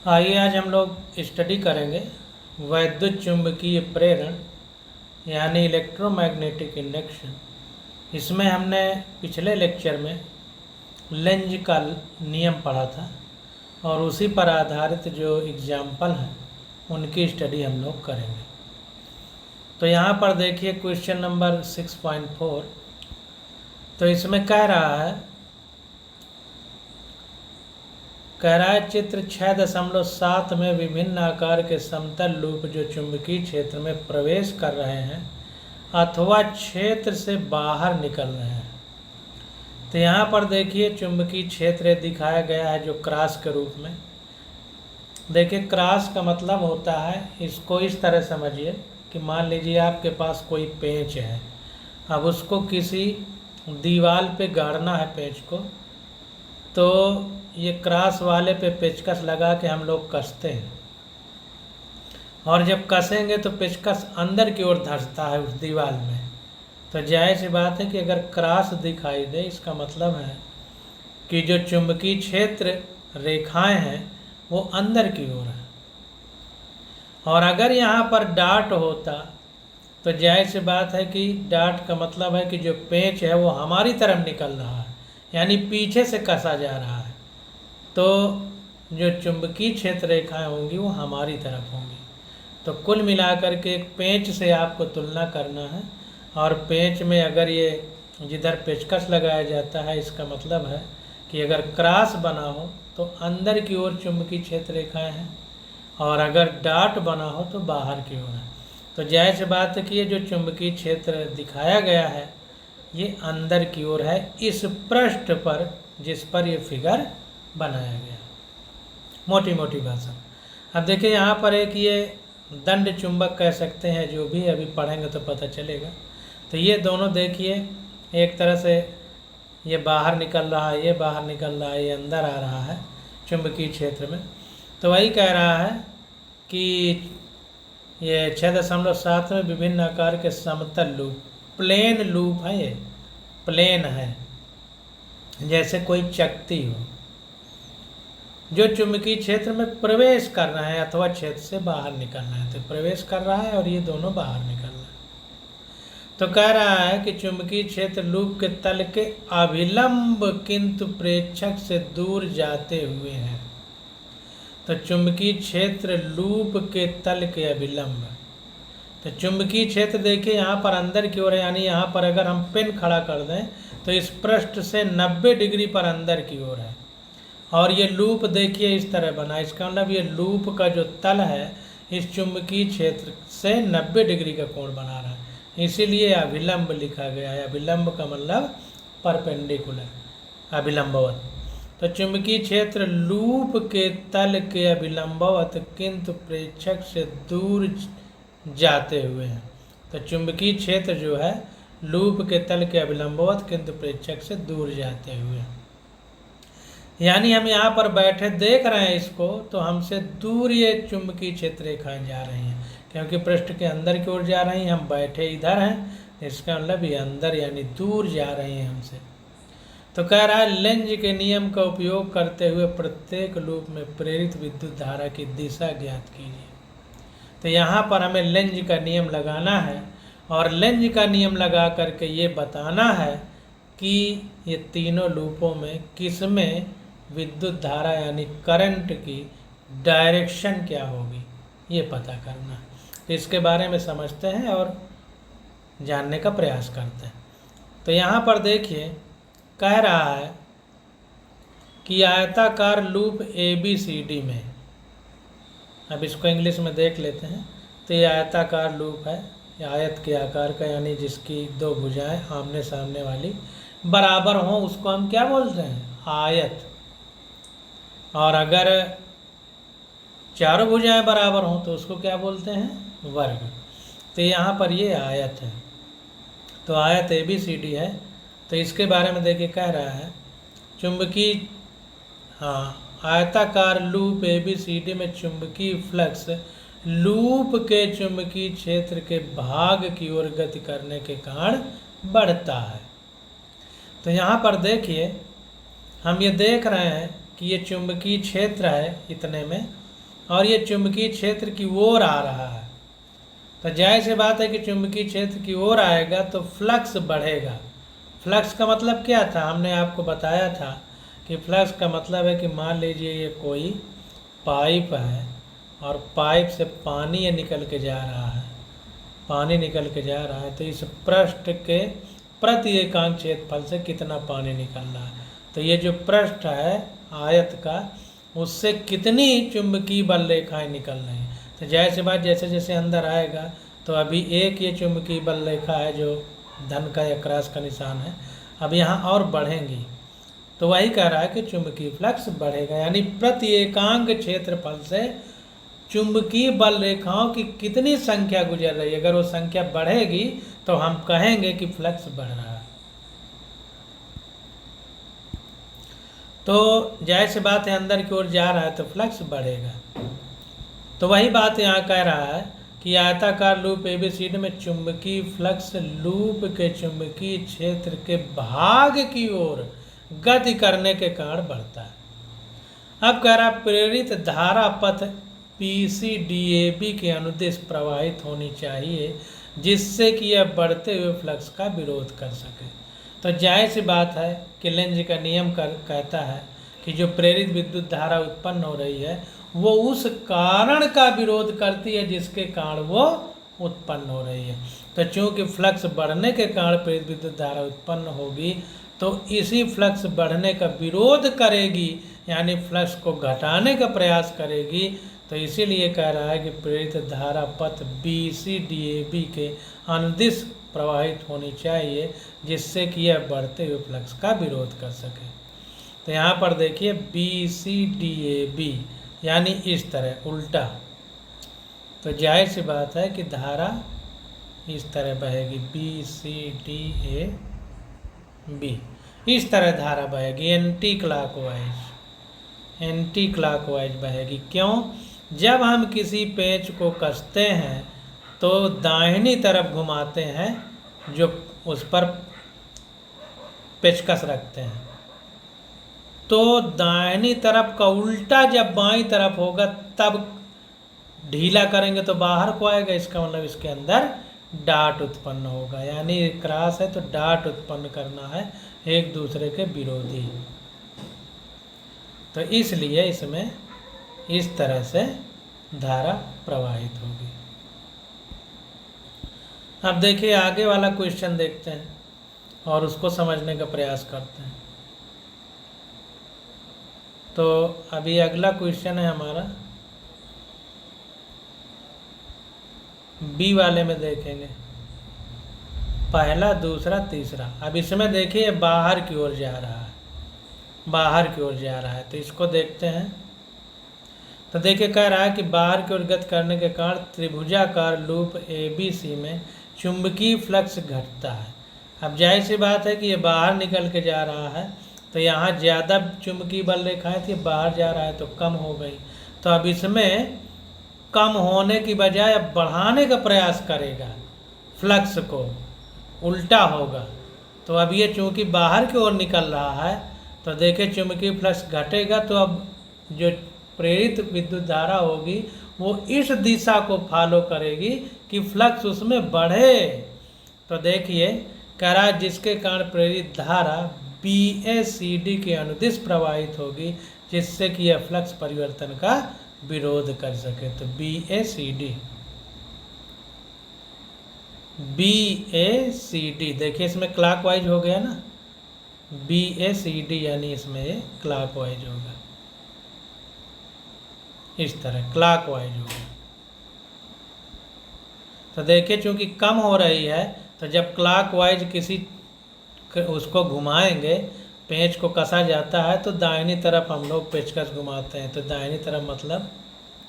आइए आज हम लोग स्टडी करेंगे वैद्युत चुंबकीय प्रेरण यानी इलेक्ट्रोमैग्नेटिक इंडक्शन। इसमें हमने पिछले लेक्चर में लेंज का नियम पढ़ा था और उसी पर आधारित जो एग्जाम्पल हैं उनकी स्टडी हम लोग करेंगे। तो यहाँ पर देखिए क्वेश्चन नंबर 6.4। तो इसमें कह रहा है चित्र 6.7 में विभिन्न आकार के समतल लूप जो चुंबकीय क्षेत्र में प्रवेश कर रहे हैं अथवा क्षेत्र से बाहर निकल रहे हैं। तो यहाँ पर देखिए चुंबकीय क्षेत्र दिखाया गया है जो क्रॉस के रूप में। देखिए क्रॉस का मतलब होता है, इसको इस तरह समझिए कि मान लीजिए आपके पास कोई पेंच है, अब उसको किसी दीवार पे गाड़ना है पेंच को, तो ये क्रॉस वाले पे पेचकस लगा के हम लोग कसते हैं और जब कसेंगे तो पेचकस अंदर की ओर धंसता है उस दीवार में। तो जाहिर सी बात है कि अगर क्रॉस दिखाई दे इसका मतलब है कि जो चुंबकीय क्षेत्र रेखाएं हैं वो अंदर की ओर है। और अगर यहाँ पर डॉट होता तो जाहिर सी बात है कि डॉट का मतलब है कि जो पेंच है वो हमारी तरफ निकल रहा है, यानी पीछे से कसा जा रहा है, तो जो चुंबकीय क्षेत्र रेखाएं होंगी वो हमारी तरफ होंगी। तो कुल मिलाकर के एक पेंच से आपको तुलना करना है और पेंच में अगर ये जिधर पेचकस लगाया जाता है इसका मतलब है कि अगर क्रॉस बना हो तो अंदर की ओर चुंबकीय क्षेत्र रेखाएं हैं और अगर डॉट बना हो तो बाहर की ओर है। तो जाहिर सी बात है कि ये जो चुंबकीय क्षेत्र दिखाया गया है ये अंदर की ओर है इस पृष्ठ पर जिस पर ये फिगर बनाया गया, मोटी मोटी भाषा। अब देखिए यहाँ पर एक ये दंड चुंबक कह सकते हैं, जो भी अभी पढ़ेंगे तो पता चलेगा। तो ये दोनों देखिए एक तरह से ये बाहर निकल रहा है, ये बाहर निकल रहा है, ये अंदर आ रहा है चुंबकीय क्षेत्र में। तो वही कह रहा है कि ये 6.7 में विभिन्न आकार के समतल लूप, प्लेन लूप है, ये प्लेन है जैसे कोई चकती हो, जो चुंबकीय क्षेत्र में प्रवेश कर रहा है अथवा क्षेत्र से बाहर निकल रहा है। तो प्रवेश कर रहा है और ये दोनों बाहर निकल रहा है। तो कह रहा है कि चुंबकीय क्षेत्र लूप के तल के अभिलंब किंतु प्रेक्षक से दूर जाते हुए हैं। तो चुंबकीय क्षेत्र लूप के तल के अभिलंब, तो चुंबकीय क्षेत्र देखिए यहाँ पर अंदर की ओर है, यानी यहाँ पर अगर हम पेन खड़ा कर दें तो इस पृष्ठ से 90 डिग्री पर अंदर की ओर है और ये लूप देखिए इस तरह बना। इसका मतलब ये लूप का जो तल है इस चुंबकीय क्षेत्र से 90 डिग्री का कोण बना रहा है, इसीलिए अभिलंब लिखा गया है। अभिलंब का मतलब परपेंडिकुलर, अभिलंबवत। तो चुंबकीय क्षेत्र लूप के तल के अभिलंबवत किंतु प्रेक्षक से दूर जाते हुए हैं। तो चुंबकीय क्षेत्र जो है लूप के तल के अभिलंबवत किंतु प्रेक्षक से दूर जाते हुए, यानी हम यहाँ पर बैठे देख रहे हैं इसको तो हमसे दूर ये चुंबकीय क्षेत्र रेखाएं जा रही हैं, क्योंकि पृष्ठ के अंदर की ओर जा रही हैं, हम बैठे इधर हैं, इसका मतलब ये अंदर यानी दूर जा रही हैं हमसे। तो कह रहा है लेंज के नियम का उपयोग करते हुए प्रत्येक लूप में प्रेरित विद्युत धारा की दिशा ज्ञात कीजिए। तो यहाँ पर हमें लेंज का नियम लगाना है और लेंज का नियम लगा करके ये बताना है कि ये तीनों लूपों में किस में विद्युत धारा यानी करंट की डायरेक्शन क्या होगी ये पता करना है। तो इसके बारे में समझते हैं और जानने का प्रयास करते हैं। तो यहाँ पर देखिए कह रहा है कि आयताकार लूप ABCD में, अब इसको इंग्लिश में देख लेते हैं। तो ये आयताकार लूप है, आयत के आकार का, यानी जिसकी दो भुजाएं आमने सामने वाली बराबर हों उसको हम क्या बोलते हैं, आयत। और अगर चारों भुजाएं बराबर हों तो उसको क्या बोलते हैं, वर्ग। तो यहाँ पर ये आयत है, तो आयत ABCD है। तो इसके बारे में देखिए कह रहा है चुंबकीय, आयताकार लूप ABCD में चुंबकीय फ्लक्स लूप के चुंबकीय क्षेत्र के भाग की ओर गति करने के कारण बढ़ता है। तो यहाँ पर देखिए हम ये देख रहे हैं कि ये चुंबकीय क्षेत्र है इतने में, और ये चुंबकीय क्षेत्र की ओर आ रहा है, तो जाहिर सी बात है कि चुंबकीय क्षेत्र की ओर आएगा तो फ्लक्स बढ़ेगा। फ्लक्स का मतलब क्या था, हमने आपको बताया था कि फ्लक्स का मतलब है कि मान लीजिए ये कोई पाइप है और पाइप से पानी ये निकल के जा रहा है, पानी निकल के जा रहा है, तो इस पृष्ठ के प्रति एकांक क्षेत्रफल से कितना पानी निकल रहा है। तो ये जो पृष्ठ है आयत का, उससे कितनी चुंबकीय बल रेखाएं निकल रही हैं। तो जाहिर सी बात जैसे जैसे अंदर आएगा तो अभी एक ये चुंबकीय बल रेखा है जो धन का या क्रॉस का निशान है, अब यहाँ और बढ़ेंगी, तो वही कह रहा है कि चुंबकीय फ्लक्स बढ़ेगा, यानी प्रति एकांक क्षेत्रफल से चुंबकीय बल रेखाओं की कितनी संख्या गुजर रही है। अगर वो संख्या बढ़ेगी तो हम कहेंगे कि फ्लक्स बढ़ रहा है। तो जाहिर सी बात है अंदर की ओर जा रहा है तो फ्लक्स बढ़ेगा। तो वही बात यहाँ कह रहा है कि आयताकार लूप एबीसीडी में चुंबकीय फ्लक्स लूप के चुंबकीय क्षेत्र के भाग की ओर गति करने के कारण बढ़ता है। अब कह रहा प्रेरित धारा पथ पीसीडीएबी के अनुदिश प्रवाहित होनी चाहिए जिससे कि यह बढ़ते हुए फ्लक्स का विरोध कर सके। तो जाहिर सी बात है कि लेंज का नियम कहता है कि जो प्रेरित विद्युत धारा उत्पन्न हो रही है वो उस कारण का विरोध करती है जिसके कारण वो उत्पन्न हो रही है। तो चूंकि फ्लक्स बढ़ने के कारण प्रेरित विद्युत धारा उत्पन्न होगी तो इसी फ्लक्स बढ़ने का विरोध करेगी, यानी फ्लक्स को घटाने का प्रयास करेगी। तो इसीलिए कह रहा है कि प्रेरित धारा पथ बीसीडीएबी के अनुदिश प्रवाहित होनी चाहिए जिससे कि यह बढ़ते हुए फ्लक्स का विरोध कर सके। तो यहाँ पर देखिए बीसीडीएबी यानी इस तरह उल्टा, तो जाहिर सी बात है कि धारा इस तरह बहेगी, बीसीडीएबी इस तरह धारा बहेगी एंटी क्लॉकवाइज बहेगी। क्यों? जब हम किसी पेंच को कसते हैं तो दाहिनी तरफ घुमाते हैं जो उस पर पेचकस रखते हैं, तो दाहिनी तरफ का उल्टा जब बाईं तरफ होगा तब ढीला करेंगे तो बाहर को आएगा, इसका मतलब इसके अंदर डाट उत्पन्न होगा, यानी क्रॉस है तो डाट उत्पन्न करना है एक दूसरे के विरोधी। तो इसलिए इसमें इस तरह से धारा प्रवाहित होगी। अब देखिए आगे वाला क्वेश्चन देखते हैं और उसको समझने का प्रयास करते हैं। तो अभी अगला क्वेश्चन है हमारा बी वाले में देखेंगे, पहला दूसरा तीसरा। अब इसमें देखिए बाहर की ओर जा रहा है, बाहर की ओर जा रहा है, तो इसको देखते हैं। तो देखिए कह रहा है कि बाहर की ओर गति करने के कारण त्रिभुजाकार लूप एबीसी में चुंबकीय फ्लक्स घटता है। अब जाहिर सी बात है कि ये बाहर निकल के जा रहा है तो यहाँ ज़्यादा चुंबकीय बल रेखाएं थी, बाहर जा रहा है तो कम हो गई। तो अब इसमें कम होने की बजाय अब बढ़ाने का प्रयास करेगा, फ्लक्स को उल्टा होगा। तो अब ये चूँकि बाहर की ओर निकल रहा है तो देखिए चुंबकीय फ्लक्स घटेगा, तो अब जो प्रेरित विद्युत धारा होगी वो इस दिशा को फॉलो करेगी कि फ्लक्स उसमें बढ़े। तो देखिए कह रहा है जिसके कारण प्रेरित धारा बीएसीडी के अनुदिश प्रवाहित होगी जिससे कि यह फ्लक्स परिवर्तन का विरोध कर सके। तो बीएसीडी देखिए इसमें क्लॉकवाइज हो गया ना, बीएसीडी यानी इसमें ये क्लॉकवाइज होगा, इस तरह क्लॉकवाइज होगा। तो देखिए चूंकि कम हो रही है तो जब क्लॉकवाइज किसी उसको घुमाएंगे, पेंच को कसा जाता है तो दाहिनी तरफ हम लोग पेचकस घुमाते हैं, तो दाहिनी तरफ मतलब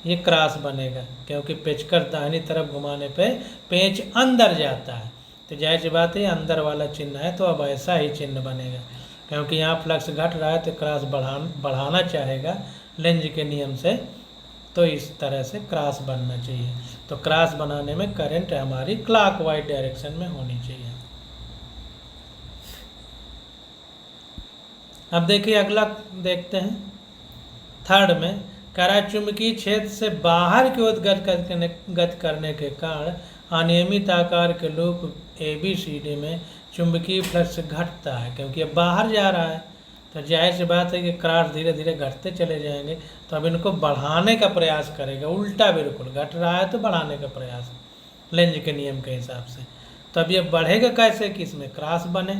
ये क्रॉस बनेगा, क्योंकि पेचकस दाहिनी तरफ घुमाने पे पेंच अंदर जाता है। तो जाहिर सी बात है अंदर वाला चिन्ह है तो अब ऐसा ही चिन्ह बनेगा, क्योंकि यहाँ फ्लक्स घट रहा है तो क्रॉस बढ़ाना चाहेगा लेंज के नियम से, तो इस तरह से क्रॉस बनना चाहिए। तो क्रॉस बनाने में करंट हमारी क्लॉकवाइज डायरेक्शन में होनी चाहिए। अब देखिए अगला देखते हैं थर्ड में, कह रहा है चुंबकीय क्षेत्र से बाहर की ओर गति करने के कारण अनियमित आकार के लूप ABCD में चुंबकीय फ्लक्स घटता है, क्योंकि अब बाहर जा रहा है तो जाहिर सी बात है कि क्रॉस धीरे धीरे घटते चले जाएंगे। तो अब इनको बढ़ाने का प्रयास करेगा, उल्टा बिल्कुल घट रहा है तो बढ़ाने का प्रयास लेंज के नियम के हिसाब से। तो अब ये बढ़ेगा कैसे कि इसमें क्रॉस बने।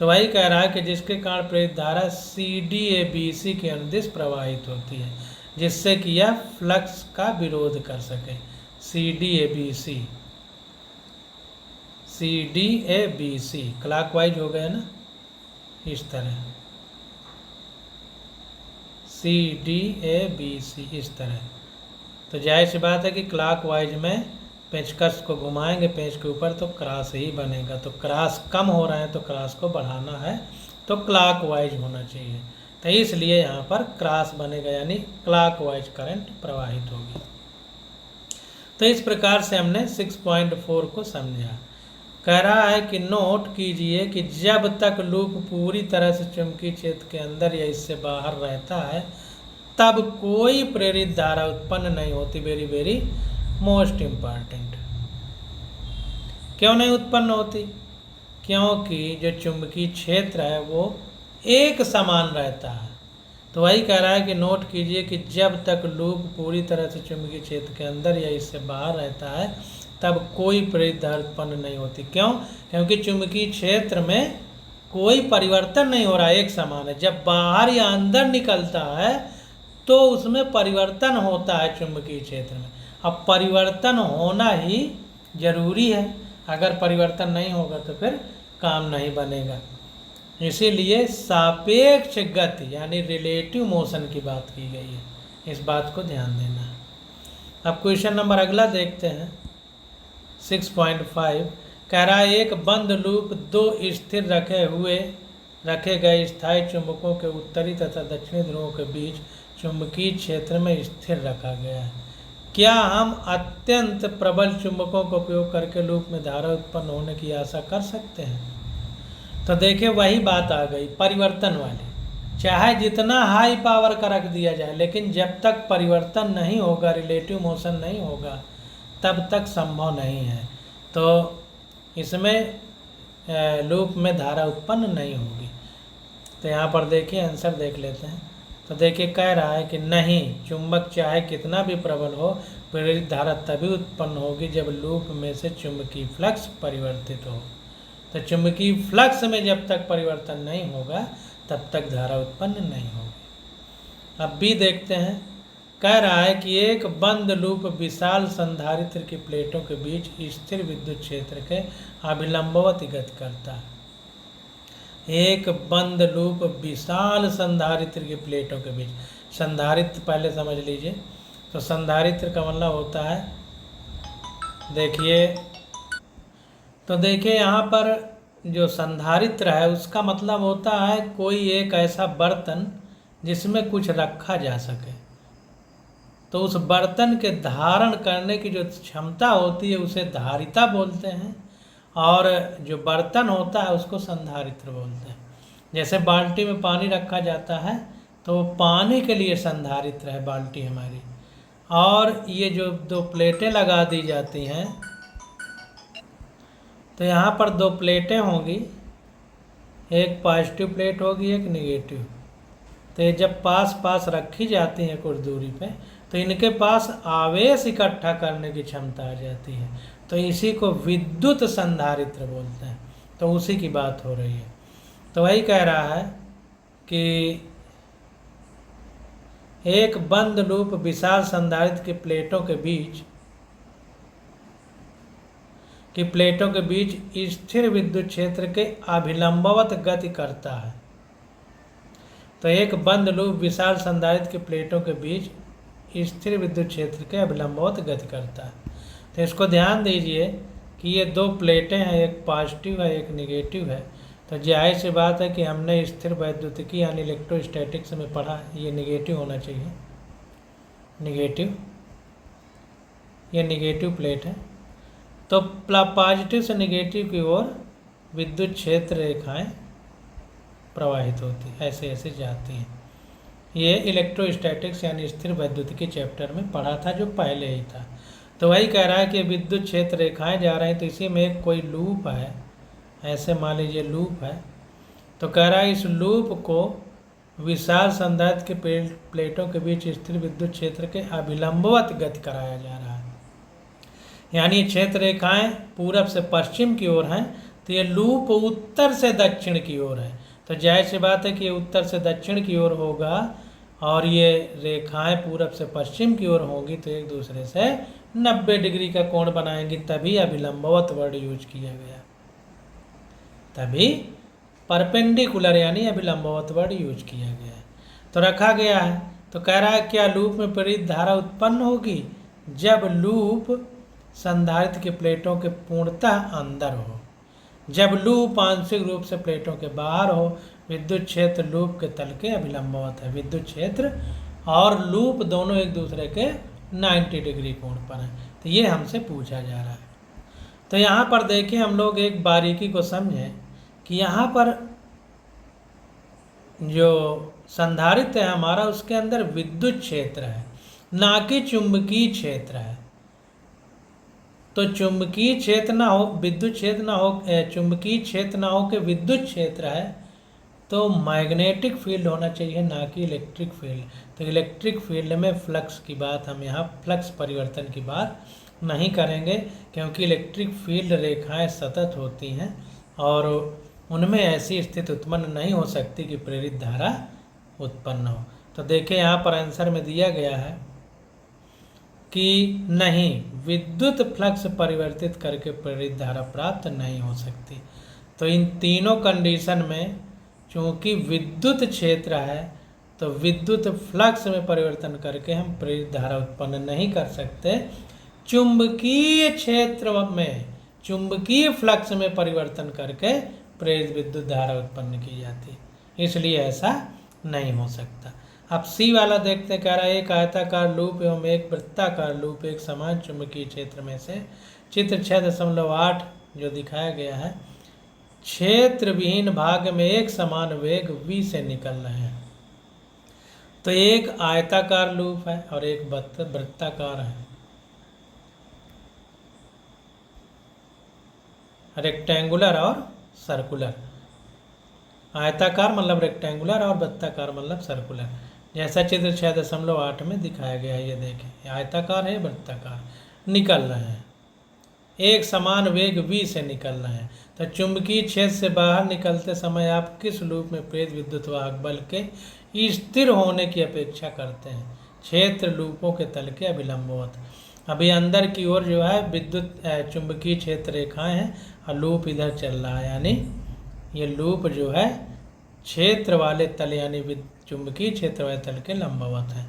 तो वही कह रहा है कि जिसके कारण प्रेरित धारा CDABC के अनुदिश प्रवाहित होती है, जिससे कि यह फ्लक्स का विरोध कर सके। CDABC क्लॉकवाइज हो गया ना, इस तरह CDABC इस तरह। तो जाहिर सी बात है कि क्लॉकवाइज में पेंचकस को घुमाएंगे पेंच के ऊपर तो क्रॉस ही बनेगा। तो क्रॉस कम हो रहा है तो क्रॉस को बढ़ाना है तो क्लॉकवाइज होना चाहिए। तो इसलिए यहाँ पर क्रॉस बनेगा, यानी क्लॉकवाइज करंट प्रवाहित होगी। तो इस प्रकार से हमने 6.4 को समझा। कह रहा है कि नोट कीजिए कि जब तक लूप पूरी तरह से चुंबकीय क्षेत्र के अंदर या इससे बाहर रहता है तब कोई प्रेरित धारा उत्पन्न नहीं होती। Very very most important. क्यों नहीं उत्पन्न होती? क्योंकि जो चुंबकीय क्षेत्र है वो एक समान रहता है। तो वही कह रहा है कि नोट कीजिए कि जब तक लूप पूरी तरह से चुंबकीय क्षेत्र के अंदर या इससे बाहर रहता है तब कोई प्रेरित धारा उत्पन्न नहीं होती। क्यों? क्योंकि चुंबकीय क्षेत्र में कोई परिवर्तन नहीं हो रहा है, एक समान है। जब बाहर या अंदर निकलता है तो उसमें परिवर्तन होता है चुंबकीय क्षेत्र में। अब परिवर्तन होना ही जरूरी है, अगर परिवर्तन नहीं होगा तो फिर काम नहीं बनेगा। इसीलिए सापेक्ष गति यानी रिलेटिव मोशन की बात की गई है, इस बात को ध्यान देना है। अब क्वेश्चन नंबर अगला देखते हैं 6.5। कह रहा है एक बंद लूप दो स्थिर रखे गए स्थायी चुंबकों के उत्तरी तथा दक्षिणी ध्रुवों के बीच चुंबकीय क्षेत्र में स्थिर रखा गया है। क्या हम अत्यंत प्रबल चुंबकों का उपयोग करके लूप में धारा उत्पन्न होने की आशा कर सकते हैं? तो देखिए वही बात आ गई परिवर्तन वाली। चाहे जितना हाई पावर का रख दिया जाए, लेकिन जब तक परिवर्तन नहीं होगा, रिलेटिव मोशन नहीं होगा, तब तक संभव नहीं है। तो इसमें लूप में धारा उत्पन्न नहीं होगी। तो यहाँ पर देखिए आंसर देख लेते हैं। तो देखिए कह रहा है कि नहीं, चुंबक चाहे कितना भी प्रबल हो, प्रेरित धारा तभी उत्पन्न होगी जब लूप में से चुंबकीय फ्लक्स परिवर्तित हो। तो चुंबकीय फ्लक्स में जब तक परिवर्तन नहीं होगा तब तक धारा उत्पन्न नहीं होगी। अब भी देखते हैं। कह रहा है कि एक बंद लूप विशाल संधारित्र की प्लेटों के बीच स्थिर विद्युत क्षेत्र के अभिलंबवत गति करता है। एक बंद लूप विशाल संधारित्र की प्लेटों के बीच, संधारित्र पहले समझ लीजिए। तो संधारित्र का मतलब होता है, देखिए तो देखिए यहाँ पर जो संधारित्र है उसका मतलब होता है कोई एक ऐसा बर्तन जिसमें कुछ रखा जा सके। तो उस बर्तन के धारण करने की जो क्षमता होती है उसे धारिता बोलते हैं, और जो बर्तन होता है उसको संधारित्र बोलते हैं। जैसे बाल्टी में पानी रखा जाता है तो पानी के लिए संधारित्र है बाल्टी हमारी। और ये जो दो प्लेटें लगा दी जाती हैं, तो यहाँ पर दो प्लेटें होंगी, एक पॉजिटिव प्लेट होगी एक नेगेटिव। तो ये जब पास पास रखी जाती हैं कुछ दूरी पे, तो इनके पास आवेश इकट्ठा करने की क्षमता आ जाती है। तो इसी को विद्युत संधारित्र बोलते हैं। तो उसी की बात हो रही है। तो वही कह रहा है कि एक बंद लूप विशाल संधारित्र की प्लेटों के बीच स्थिर विद्युत क्षेत्र के अभिलंबवत गति करता है। तो एक बंद लूप विशाल संधारित्र की प्लेटों के बीच स्थिर विद्युत क्षेत्र के अभिलंबवत गति करता है। तो इसको ध्यान दीजिए कि ये दो प्लेटें हैं, एक पॉजिटिव है एक नेगेटिव है। तो जाहिर सी बात है कि हमने स्थिर वैद्युतिकी यानी इलेक्ट्रोस्टैटिक्स में पढ़ा, ये नेगेटिव होना चाहिए, नेगेटिव, ये नेगेटिव प्लेट है। तो पॉजिटिव से नेगेटिव की ओर विद्युत क्षेत्र रेखाएं प्रवाहित होती, ऐसे ऐसे जाती हैं। ये इलेक्ट्रोस्टैटिक्स यानी स्थिर वैद्युतिकी चैप्टर में पढ़ा था, जो पहले ही था। तो वही कह रहा है कि विद्युत क्षेत्र रेखाएं जा रही हैं, तो इसी में एक कोई लूप है, ऐसे मान लीजिए लूप है। तो कह रहा है इस लूप को विशाल संधारित्र के प्लेटों के बीच स्थिर विद्युत क्षेत्र के अभिलंबवत गति कराया जा रहा है। यानी ये क्षेत्र रेखाएं पूरब से पश्चिम की ओर हैं, तो ये लूप उत्तर से दक्षिण की ओर है। तो जाहिर सी बात है कि ये उत्तर से दक्षिण की ओर होगा और ये रेखाएं पूरब से पश्चिम की ओर होंगी, तो एक दूसरे से 90 डिग्री का कोण बनाएंगी, तभी अभिलंबवत वर्ड यूज किया गया, तभी परपेंडिकुलर यानी अभिलंबवत वर्ड यूज किया गया है। तो रखा गया है। तो कह रहा है क्या लूप में प्रेरित धारा उत्पन्न होगी जब लूप संधारित्र की प्लेटों के पूर्णतः अंदर हो, जब लूप आंशिक रूप से प्लेटों के बाहर हो। विद्युत क्षेत्र लूप के तल के अभिलंबवत है। विद्युत क्षेत्र और लूप दोनों एक दूसरे के 90 डिग्री कोण पर हैं। तो ये हमसे पूछा जा रहा है। तो यहाँ पर देखिए हम लोग एक बारीकी को समझें कि यहाँ पर जो संधारित्र है हमारा, उसके अंदर विद्युत क्षेत्र है, ना कि चुंबकीय क्षेत्र है। तो चुंबकीय क्षेत्र ना हो, विद्युत क्षेत्र ना हो, चुंबकीय क्षेत्र ना हो के विद्युत क्षेत्र है, तो मैग्नेटिक फील्ड होना चाहिए, ना कि इलेक्ट्रिक फील्ड। तो इलेक्ट्रिक फील्ड में फ्लक्स की बात हम यहाँ फ्लक्स परिवर्तन की बात नहीं करेंगे, क्योंकि इलेक्ट्रिक फील्ड रेखाएं सतत होती हैं और उनमें ऐसी स्थिति उत्पन्न नहीं हो सकती कि प्रेरित धारा उत्पन्न हो। तो देखिए यहाँ पर आंसर में दिया गया है कि नहीं, विद्युत फ्लक्स परिवर्तित करके प्रेरित धारा प्राप्त नहीं हो सकती। तो इन तीनों कंडीशन में चूंकि विद्युत क्षेत्र है, तो विद्युत फ्लक्स में परिवर्तन करके हम प्रेरित धारा उत्पन्न नहीं कर सकते। चुंबकीय क्षेत्र में चुंबकीय फ्लक्स में परिवर्तन करके प्रेरित विद्युत धारा उत्पन्न की जाती, इसलिए ऐसा नहीं हो सकता। अब सी वाला देखते, कह रहा है एक आयताकार लूप एवं एक वृत्ताकार लूप एक समान चुंबकीय क्षेत्र में से चित्र 6.8 जो दिखाया गया है, क्षेत्र विहीन भाग में एक समान वेग v से निकल रहे हैं। तो एक आयताकार लूप है और एक वृत्ताकार है, रेक्टेंगुलर और सर्कुलर। आयताकार मतलब रेक्टेंगुलर और वृत्ताकार मतलब सर्कुलर, जैसा चित्र 6.8 में दिखाया गया है। ये देखें, आयताकार है, वृत्ताकार निकल रहे हैं, एक समान वेग v से निकल रहे हैं। तो चुंबकीय क्षेत्र से बाहर निकलते समय आप किस लूप में प्रेरित विद्युत वाहक बल के स्थिर होने की अपेक्षा करते हैं? क्षेत्र लूपों के तल के अभिलंबवत। अभी अंदर की ओर जो है विद्युत चुंबकीय क्षेत्र रेखाएं हैं और लूप इधर चल रहा है, यानी ये लूप जो है क्षेत्र वाले तल यानी चुंबकीय क्षेत्र वाले तल के लंबवत है।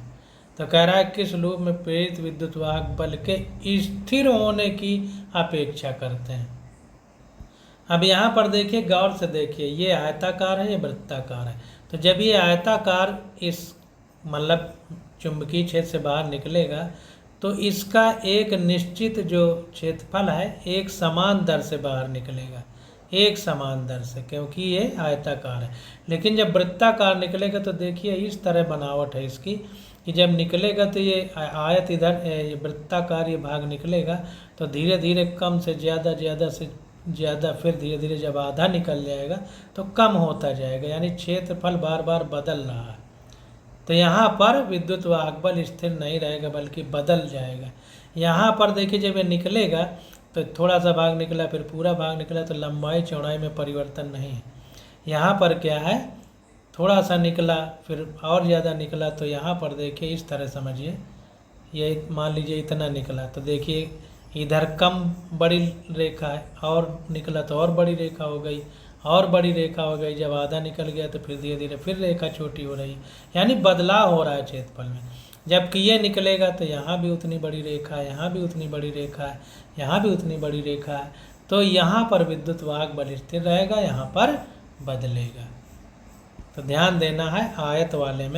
तो कह रहा है किस लूप में प्रेरित विद्युत वाहक बल के स्थिर होने की अपेक्षा करते हैं। अब यहाँ पर देखिए, गौर से देखिए, ये आयताकार है, ये वृत्ताकार है। तो जब ये आयताकार इस मतलब चुंबकीय क्षेत्र से बाहर निकलेगा, तो इसका एक निश्चित जो क्षेत्रफल है एक समान दर से बाहर निकलेगा, एक समान दर से, क्योंकि ये आयताकार है। लेकिन जब वृत्ताकार निकलेगा तो देखिए इस तरह बनावट है इसकी कि जब निकलेगा तो ये आयत इधर, ये वृत्ताकार ये भाग निकलेगा तो धीरे धीरे कम से ज़्यादा, ज़्यादा से ज़्यादा, फिर धीरे धीरे जब आधा निकल जाएगा तो कम होता जाएगा, यानी क्षेत्रफल बार बार बदल रहा है। तो यहाँ पर विद्युत वाहक बल स्थिर नहीं रहेगा बल्कि बदल जाएगा। यहाँ पर देखिए जब ये निकलेगा तो थोड़ा सा भाग निकला, फिर पूरा भाग निकला, तो लंबाई चौड़ाई में परिवर्तन नहीं है। यहाँ पर क्या है, थोड़ा सा निकला फिर और ज़्यादा निकला, तो यहाँ पर देखिए इस तरह समझिए, ये मान लीजिए इतना निकला, तो देखिए इधर कम बड़ी रेखा है, और निकला तो और बड़ी रेखा हो गई, और बड़ी रेखा हो गई। जब आधा निकल गया तो फिर धीरे धीरे फिर रेखा छोटी हो रही, यानी बदलाव हो रहा है क्षेत्रफल में। जबकि ये निकलेगा तो यहाँ भी उतनी बड़ी रेखा है, यहाँ भी उतनी बड़ी रेखा है, यहाँ भी उतनी बड़ी रेखा है। तो यहाँ पर विद्युत वाहक बल स्थिर रहेगा, यहाँ पर बदलेगा। तो ध्यान देना है, आयत वाले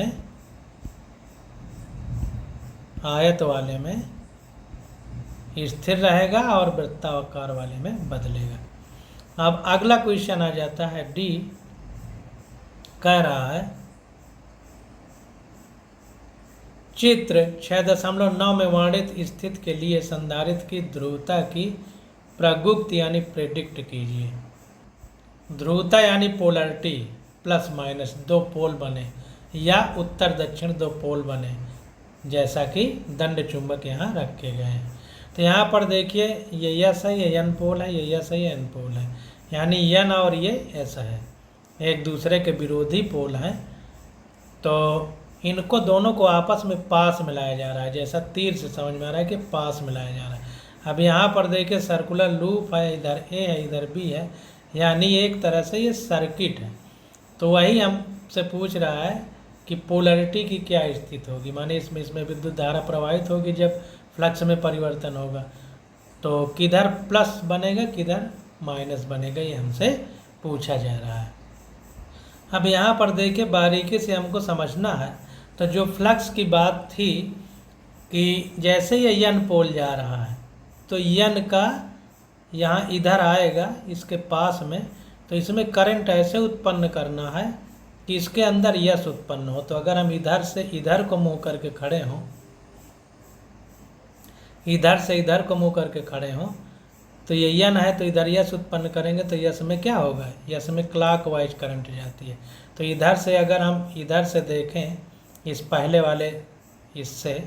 में स्थिर रहेगा और वृत्ताकार वाले में बदलेगा। अब अगला क्वेश्चन आ जाता है डी, कह रहा है चित्र 6.9 में वर्णित स्थिति के लिए संधारित्र की ध्रुवता की प्रगुप्त यानी प्रेडिक्ट कीजिए। ध्रुवता यानी पोलरिटी प्लस माइनस दो पोल बने या उत्तर दक्षिण दो पोल बने, जैसा कि दंड चुंबक यहाँ रखे गए हैं। तो यहाँ पर देखिए ये यस है, ये एन पोल है, ये यस है, ये एन पोल है, यानी एन और ये एस है, एक दूसरे के विरोधी पोल हैं। तो इनको दोनों को आपस में पास मिलाया जा रहा है, जैसा तीर से समझ में आ रहा है कि पास मिलाया जा रहा है। अब यहाँ पर देखिए सर्कुलर लूप है, इधर ए है इधर बी है, यानी एक तरह से ये सर्किट है। तो वही हमसे पूछ रहा है कि पोलरिटी की क्या स्थिति होगी, माने इसमें विद्युत धारा प्रवाहित होगी जब फ्लक्स में परिवर्तन होगा, तो किधर प्लस बनेगा किधर माइनस बनेगा, ये हमसे पूछा जा रहा है। अब यहाँ पर देखिए बारीकी से हमको समझना है। तो जो फ्लक्स की बात थी कि जैसे ये यन पोल जा रहा है तो यन का यहाँ इधर आएगा इसके पास में, तो इसमें करंट ऐसे उत्पन्न करना है कि इसके अंदर यस उत्पन्न हो। तो अगर हम इधर से इधर को मुँह करके खड़े हों, इधर से इधर को मुँह करके खड़े हों, तो ये यन है तो इधर यस उत्पन्न करेंगे, तो यस में क्या होगा, यस में क्लॉकवाइज करंट जाती है। तो इधर से अगर हम इधर से देखें इस पहले वाले इससे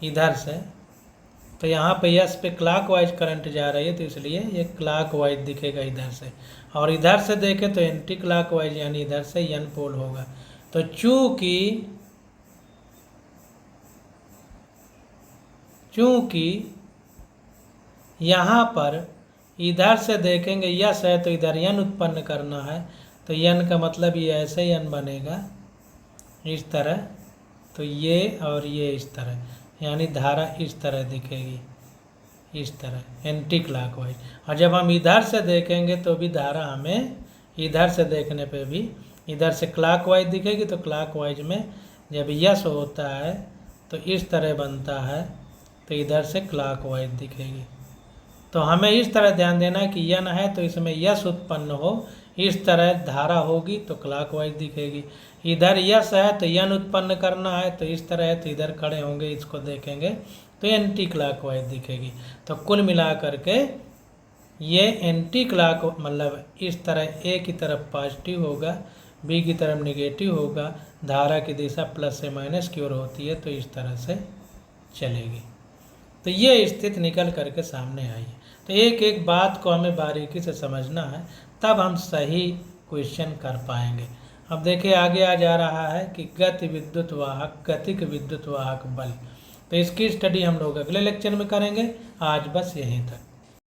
इधर से, तो यहाँ पे यस पे क्लॉकवाइज करंट जा रही है, तो इसलिए ये क्लॉकवाइज दिखेगा इधर से। और इधर से देखें तो एंटी क्लॉकवाइज यानी इधर से यन पोल होगा। तो चूंकि यहाँ पर इधर से देखेंगे यस है तो इधर यन उत्पन्न करना है, तो यन का मतलब ये ऐसे यन बनेगा इस तरह, तो ये और ये इस तरह, यानी धारा इस तरह दिखेगी इस तरह एंटी क्लॉकवाइज। और जब हम इधर से देखेंगे तो भी धारा हमें इधर से देखने पे भी इधर से क्लॉकवाइज दिखेगी। तो क्लॉकवाइज में जब यस होता है तो इस तरह बनता है, तो इधर से क्लॉकवाइज दिखेगी। तो हमें इस तरह ध्यान देना है कि यन है तो इसमें यस उत्पन्न हो, इस तरह धारा होगी तो क्लॉकवाइज दिखेगी। इधर यस है तो यन उत्पन्न करना है, तो इस तरह है तो इधर खड़े होंगे इसको देखेंगे तो एंटी क्लॉकवाइज दिखेगी। तो कुल मिला करके ये एंटी क्लॉक मतलब इस तरह ए की तरफ पॉजिटिव होगा, बी की तरफ निगेटिव होगा, धारा की दिशा प्लस से माइनस की ओर होती है, तो इस तरह से चलेगी। तो ये स्थिति निकल करके सामने आई है। तो एक एक बात को हमें बारीकी से समझना है, तब हम सही क्वेश्चन कर पाएंगे। अब देखिए आगे आ जा रहा है कि गति विद्युत वाहक, गतिक विद्युत वाहक बल। तो इसकी स्टडी हम लोग अगले लेक्चर में करेंगे। आज बस यहीं तक।